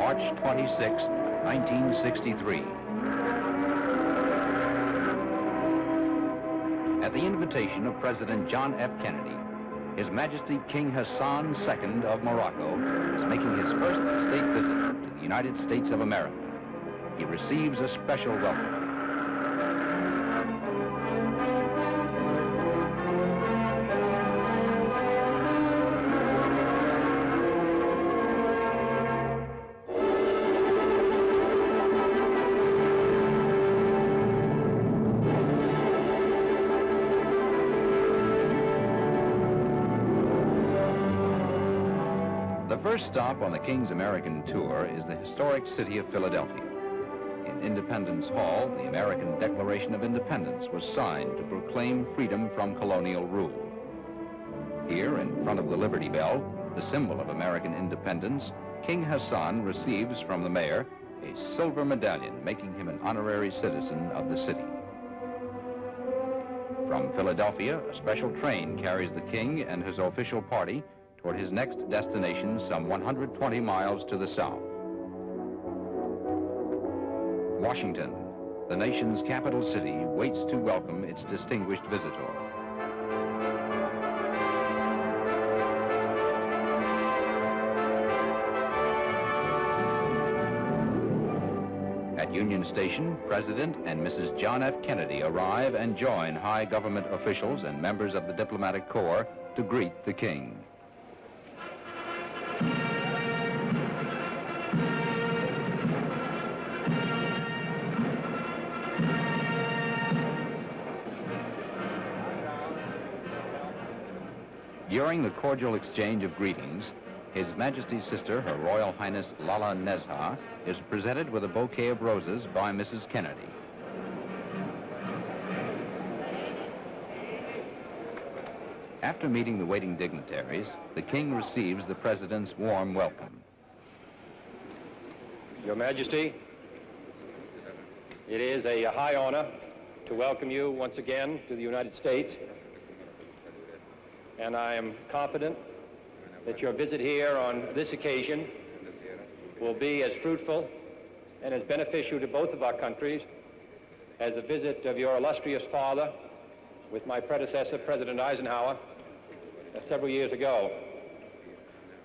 March 26, 1963. At the invitation of President John F. Kennedy, His Majesty King Hassan II of Morocco is making his first state visit to the United States of America. He receives a special welcome. The first stop on the King's American tour is the historic city of Philadelphia. In Independence Hall, the American Declaration of Independence was signed to proclaim freedom from colonial rule. Here, in front of the Liberty Bell, the symbol of American independence, King Hassan receives from the mayor a silver medallion, making him an honorary citizen of the city. From Philadelphia, a special train carries the King and his official party toward his next destination some 120 miles to the south. Washington, the nation's capital city, waits to welcome its distinguished visitor. At Union Station, President and Mrs. John F. Kennedy arrive and join high government officials and members of the diplomatic corps to greet the King. During the cordial exchange of greetings, His Majesty's sister, Her Royal Highness Lala Nezha, is presented with a bouquet of roses by Mrs. Kennedy. After meeting the waiting dignitaries, the King receives the President's warm welcome. Your Majesty, it is a high honor to welcome you once again to the United States, and I am confident that your visit here on this occasion will be as fruitful and as beneficial to both of our countries as a visit of your illustrious father with my predecessor, President Eisenhower, several years ago.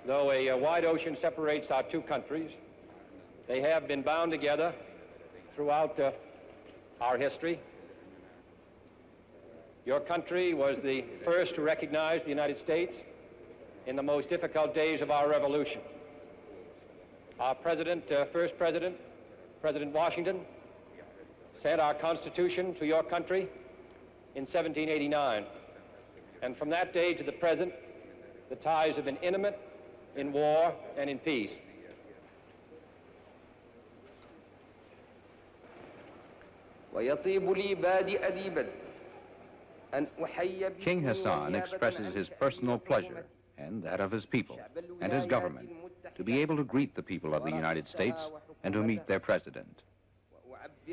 Though a wide ocean separates our two countries, they have been bound together throughout our history. Your country was the first to recognize the United States in the most difficult days of our revolution. Our president, first president, President Washington, sent our Constitution to your country in 1789. And from that day to the present, the ties have been intimate in war and in peace. King Hassan expresses his personal pleasure and that of his people and his government to be able to greet the people of the United States and to meet their president.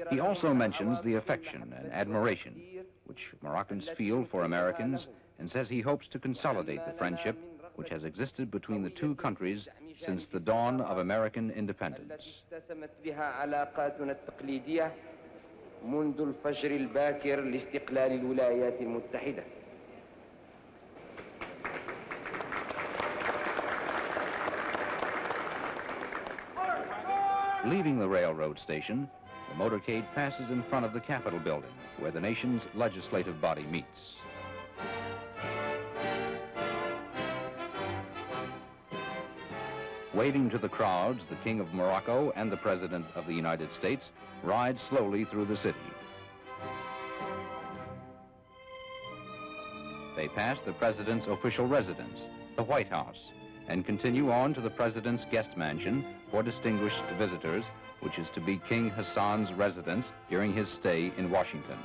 He also mentions the affection and admiration which Moroccans feel for Americans and says he hopes to consolidate the friendship which has existed between the two countries since the dawn of American independence. منذ الفجر الباكر لاستقلال الولايات المتحدة. Leaving the railroad station, the motorcade passes in front of the Capitol building, where the nation's legislative body meets. Waving to the crowds, the King of Morocco and the President of the United States ride slowly through the city. They pass the President's official residence, the White House, and continue on to the President's guest mansion for distinguished visitors, which is to be King Hassan's residence during his stay in Washington.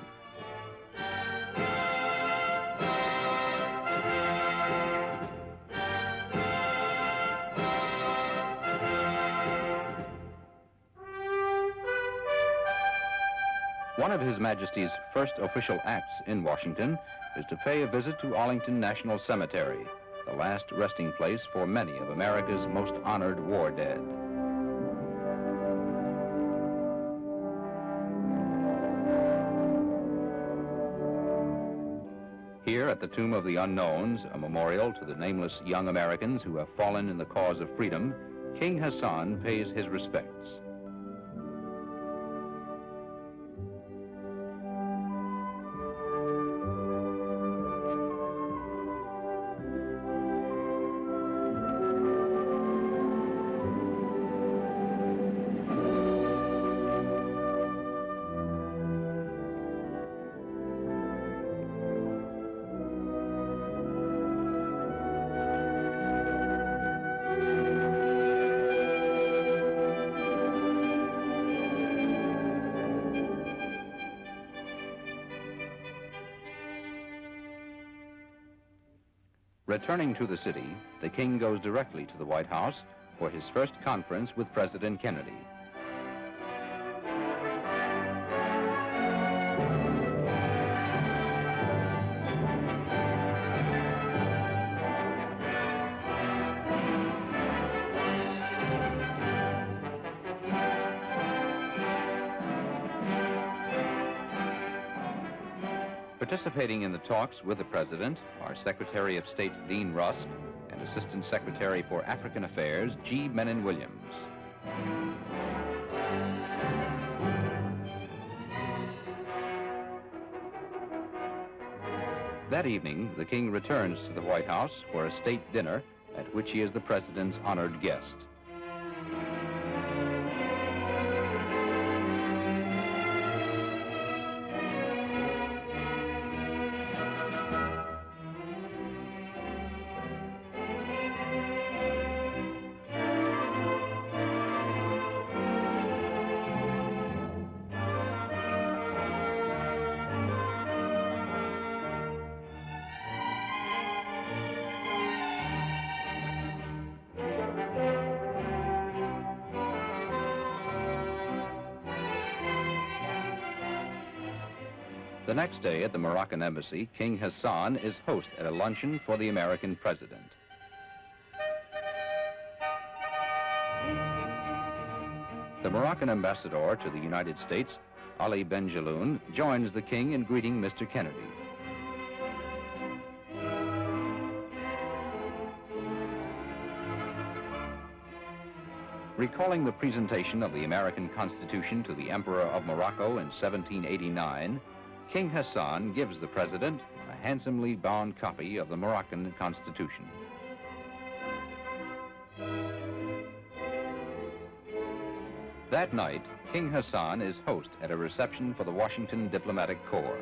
One of His Majesty's first official acts in Washington is to pay a visit to Arlington National Cemetery, the last resting place for many of America's most honored war dead. at the Tomb of the Unknowns, a memorial to the nameless young Americans who have fallen in the cause of freedom, King Hassan pays his respects. Returning to the city, the king goes directly to the White House for his first conference with President Kennedy. Participating in the talks with the President are Secretary of State Dean Rusk and Assistant Secretary for African Affairs G. Menon Williams. That evening, the king returns to the White House for a state dinner at which he is the President's honored guest. The next day at the Moroccan embassy, King Hassan is host at a luncheon for the American president. The Moroccan ambassador to the United States, Ali Benjaloun, joins the king in greeting Mr. Kennedy. Recalling the presentation of the American Constitution to the Emperor of Morocco in 1789, King Hassan gives the president a handsomely bound copy of the Moroccan Constitution. That night, King Hassan is host at a reception for the Washington Diplomatic Corps.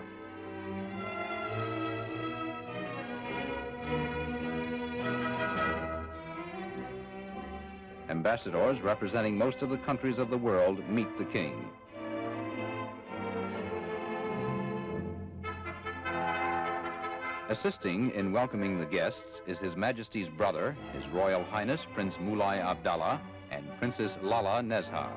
Ambassadors representing most of the countries of the world meet the king. Assisting in welcoming the guests is His Majesty's brother, His Royal Highness Prince Moulay Abdallah and Princess Lala Nezha.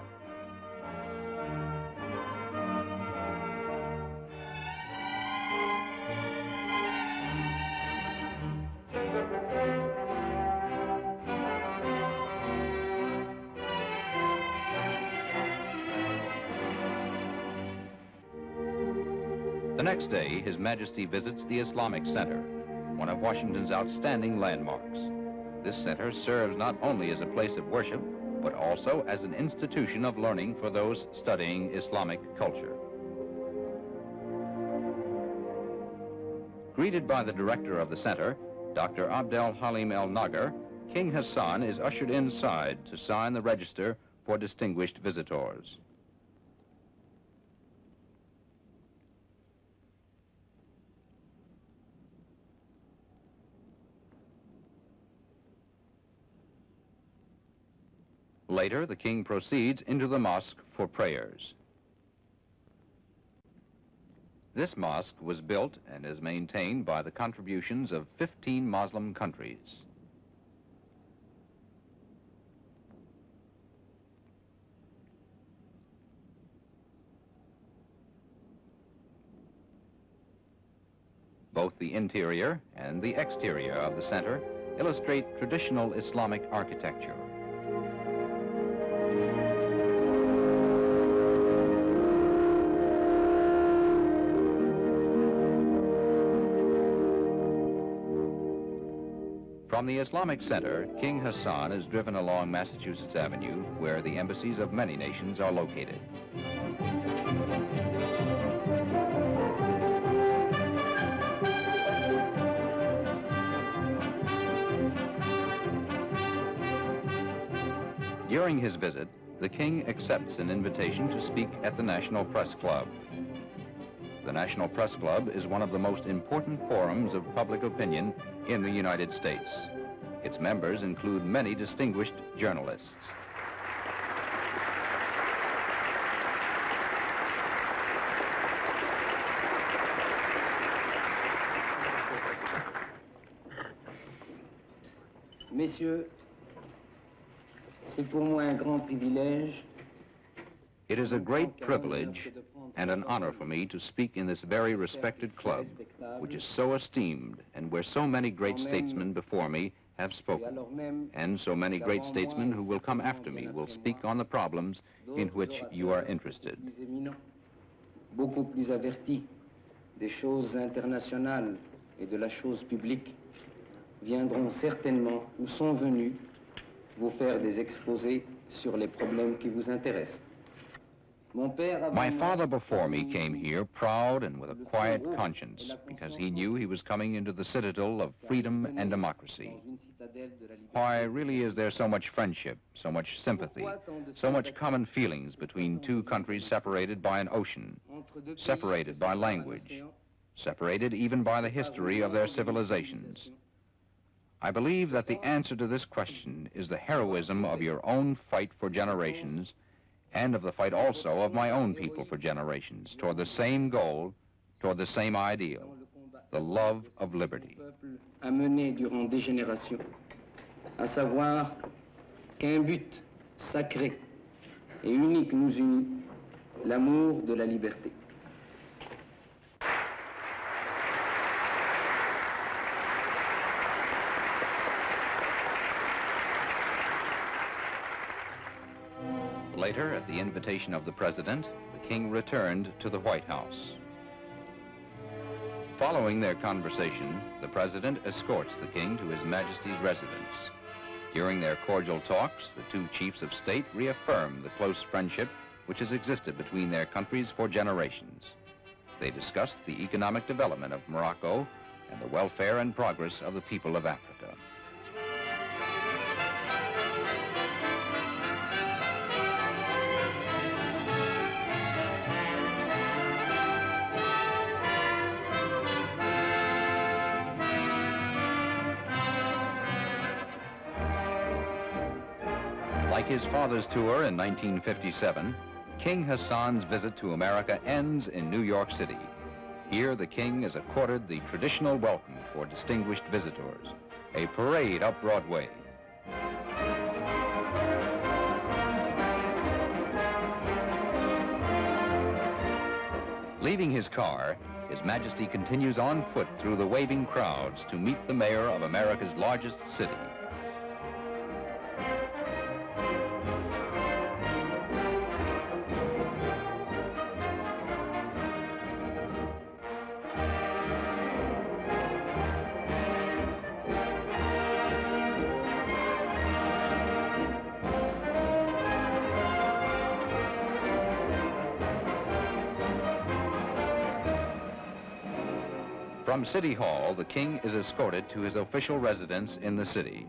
The next day, His Majesty visits the Islamic Center, one of Washington's outstanding landmarks. This center serves not only as a place of worship, but also as an institution of learning for those studying Islamic culture. Greeted by the director of the center, Dr. Abdel Halim El Nagar, King Hassan is ushered inside to sign the register for distinguished visitors. Later, the king proceeds into the mosque for prayers. This mosque was built and is maintained by the contributions of 15 Muslim countries. Both the interior and the exterior of the center illustrate traditional Islamic architecture. From the Islamic Center, King Hassan is driven along Massachusetts Avenue, where the embassies of many nations are located. During his visit, the King accepts an invitation to speak at the National Press Club. The National Press Club is one of the most important forums of public opinion in the United States. Its members include many distinguished journalists. Messieurs, c'est pour moi un grand privilège. It is a great privilege and an honor for me to speak in this very respected club, which is so esteemed and where so many great statesmen before me have spoken, and so many great statesmen who will come after me will speak on the problems in which you are interested. Beaucoup plus avertis des choses internationales et de la chose publique viendront certainement ou sont venus vous faire des exposés sur les problèmes qui vous intéressent. My father before me came here proud and with a quiet conscience because he knew he was coming into the citadel of freedom and democracy. Why really is there so much friendship, so much sympathy, so much common feelings between two countries separated by an ocean, separated by language, separated even by the history of their civilizations? I believe that the answer to this question is the heroism of your own fight for generations, and of the fight also of my own people for generations, toward the same goal, toward the same ideal, the love of liberty. A mené durant des générations, à savoir qu'un but sacré et unique nous unit, l'amour de la liberté. Later, at the invitation of the President, the King returned to the White House. Following their conversation, the President escorts the King to His Majesty's residence. During their cordial talks, the two chiefs of state reaffirm the close friendship which has existed between their countries for generations. They discussed the economic development of Morocco and the welfare and progress of the people of Africa. Like his father's tour in 1957, King Hassan's visit to America ends in New York City. Here, the King is accorded the traditional welcome for distinguished visitors, a parade up Broadway. Leaving his car, His Majesty continues on foot through the waving crowds to meet the mayor of America's largest city. From City Hall, the King is escorted to his official residence in the city.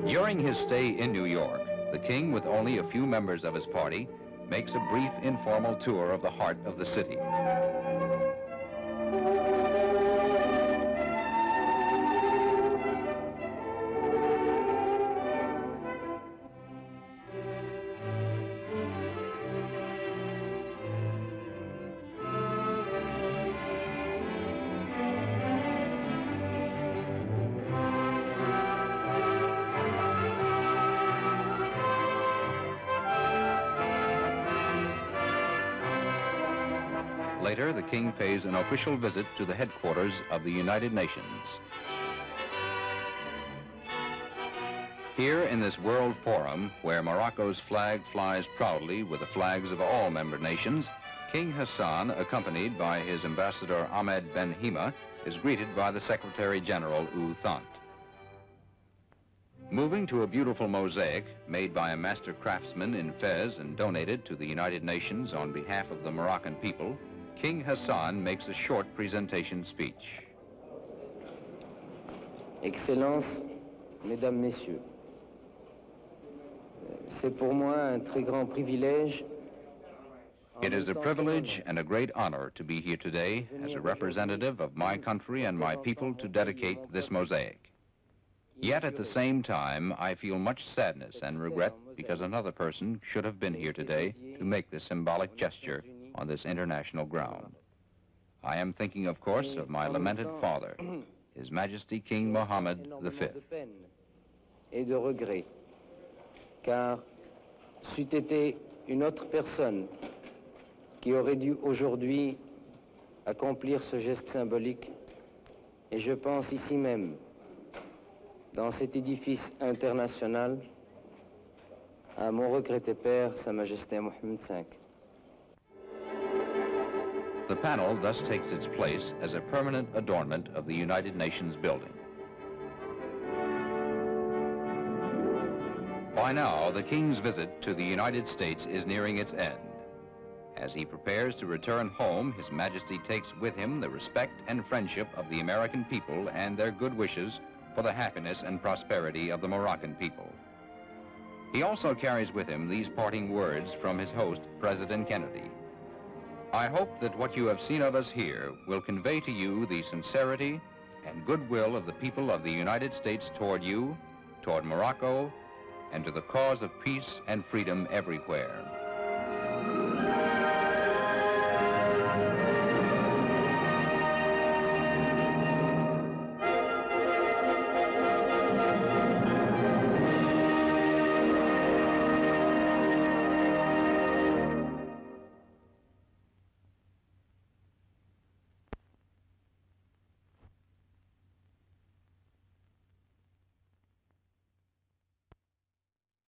During his stay in New York, the King, with only a few members of his party, makes a brief informal tour of the heart of the city. Later, the King pays an official visit to the headquarters of the United Nations. Here in this World Forum, where Morocco's flag flies proudly with the flags of all member nations, King Hassan, accompanied by his ambassador Ahmed Ben Hima, is greeted by the Secretary General U Thant. Moving to a beautiful mosaic made by a master craftsman in Fez and donated to the United Nations on behalf of the Moroccan people, King Hassan makes a short presentation speech. Excellences, Mesdames, Messieurs, c'est pour moi un très grand privilège. It is a privilege and a great honor to be here today as a representative of my country and my people to dedicate this mosaic. Yet at the same time, I feel much sadness and regret because another person should have been here today to make this symbolic gesture on this international ground. I am thinking, of course, of my lamented father, His Majesty King Mohammed V. Et de regret, car c'eût été une autre personne qui aurait dû aujourd'hui accomplir ce geste symbolique, et je pense ici même, dans cet édifice international, à mon regretté père, Sa Majesté Mohammed V. The panel thus takes its place as a permanent adornment of the United Nations building. By now, the King's visit to the United States is nearing its end. As he prepares to return home, His Majesty takes with him the respect and friendship of the American people and their good wishes for the happiness and prosperity of the Moroccan people. He also carries with him these parting words from his host, President Kennedy. I hope that what you have seen of us here will convey to you the sincerity and goodwill of the people of the United States toward you, toward Morocco, and to the cause of peace and freedom everywhere.